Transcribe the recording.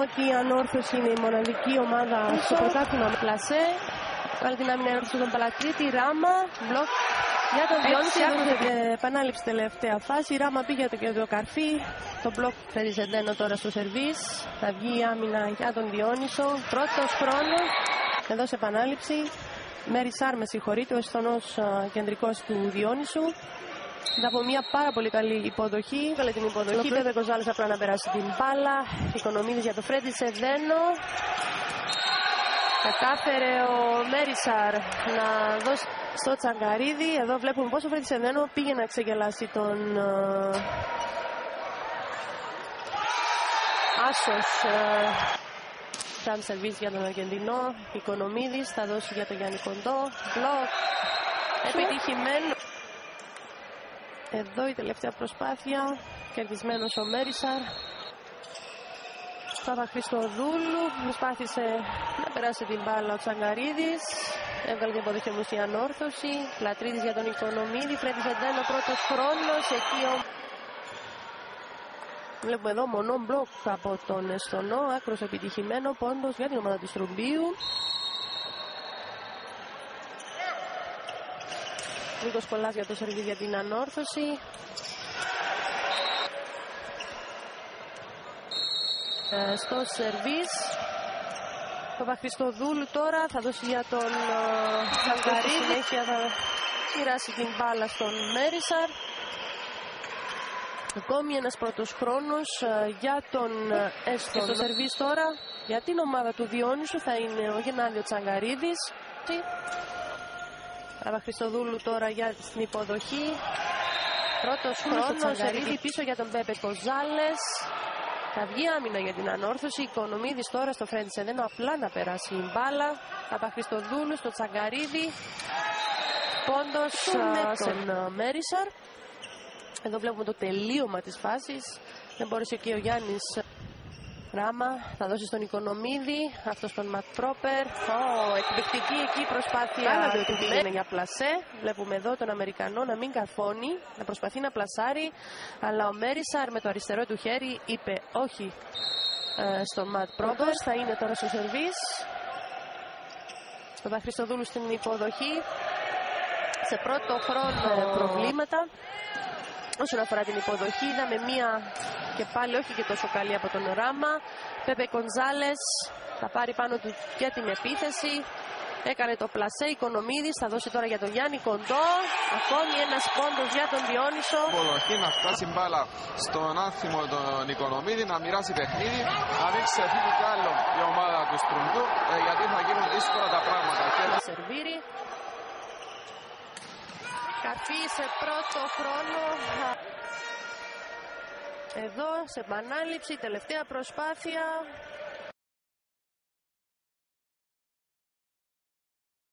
ότι η Ανόρθωση είναι η μοναδική ομάδα στο πρωτάθλημα. Πλασέ, βάλει την άμυνα Ανόρθωση στον Παλατρίτη, Ράμα, μπλοκ για τον Διόνυση. Άκουσε επανάληψη τελευταία φάση. Η Ράμα πήγε και το καρφί. Το μπλοκ φέρει Ζεντένο τώρα στο σερβίς. Θα βγει η άμυνα για τον Διόνυσο. Πρώτος χρόνος. Εδώ σε επανάληψη. Μέρισαρ, με συγχωρείτε, ο Εσθονός κεντρικός του Διόνυσου. Από μια πάρα πολύ καλή υποδοχή. Καλή την υποδοχή. Πέπε Κοζάλης απλά να περάσει την μπάλα. Οικονομίδης για το Φρέντι Ζεντένο. Κατάφερε ο Μέρισαρ να δώσει στο Τσαγκαρίδη. Εδώ βλέπουμε πόσο ο Φρέντι Ζεντένο πήγε να ξεγελάσει τον Άσος. Σαν σερβίς για τον Αργεντινό. Οικονομίδης θα δώσει για τον Γιάννη Κοντό. Μπλοκ επιτυχημένο. Εδώ η τελευταία προσπάθεια. Κερδισμένος ο Μέρισαρ. Παπαχριστοδούλου προσπάθησε να περάσει την μπάλα ο Τσαγκαρίδης. Έβγαλε την υποδοχή όμως η Ανόρθωση. Πλατρίδης για τον Οικονομίδη. Φρέντι Ζεντένο πρώτος χρόνος. Εκεί βλέπουμε εδώ μονό μπλοκ από τον Εσθονό. Άκρος επιτυχημένο πόντος για την ομάδα του Στρουμπίου. Νίκος Κολλάς για το σερβί για την Ανόρθωση. Στο σερβίς Παπαχριστοδούλου τώρα θα δώσει για τον Τσαγκαρίδη. Συνέχεια θα μοιράσει την μπάλα στον Μέρισαρ. Ακόμη ένας πρώτος χρόνος για τον Εσθονό. Στο σερβίς τώρα για την ομάδα του Διόνυσου θα είναι ο Γεννάδιο Τσαγκαρίδης. Παπαχριστοδούλου τώρα για την υποδοχή. Πρώτος χρόνος, Τσαγκαρίδη πίσω για τον Πέπε Κοζάλες. Θα βγει άμυνα για την Ανόρθωση. Οικονομίδης τώρα στο Φρέντι Ζεντένο απλά να περάσει η μπάλα. Παπαχριστοδούλου στο Τσαγκαρίδη. Πόντος σε Μέρισαρ. Εδώ βλέπουμε το τελείωμα της φάσης. Δεν μπόρεσε και ο Γιάννης. Ράμα θα δώσει στον Οικονομίδη. Αυτό στον Ματ Πρόπερ. Εκπληκτική εκεί προσπάθεια. Είναι για πλασέ. Βλέπουμε εδώ τον Αμερικανό να μην καρφώνει, να προσπαθεί να πλασάρει. Αλλά ο Μέρισαρ με το αριστερό του χέρι είπε όχι στον Ματ Πρόπερ. Θα είναι τώρα στο σερβίς. Ο Παπαχριστοδούλου στην υποδοχή. Σε πρώτο χρόνο προβλήματα. Όσον αφορά την υποδοχή, είδαμε μία και πάλι όχι και τόσο καλή από τον Ράμα. Πέπε Κοντζάλες θα πάρει πάνω του για την επίθεση. Έκανε το πλασέ. Οικονομίδης θα δώσει τώρα για τον Γιάννη Κοντό. Ακόμη ένας πόντος για τον Διόνυσο. Υποδοχή να φτάσει μπάλα στον άνθιμο τον Οικονομίδη, να μοιράσει παιχνίδι. Να μην ξεφύγει κι άλλο η ομάδα του Στρουμπιού, γιατί θα γίνουν δύσκολα τα πράγματα. Σερβίρι. Καρφί σε πρώτο χρόνο. Εδώ σε επανάληψη, τελευταία προσπάθεια.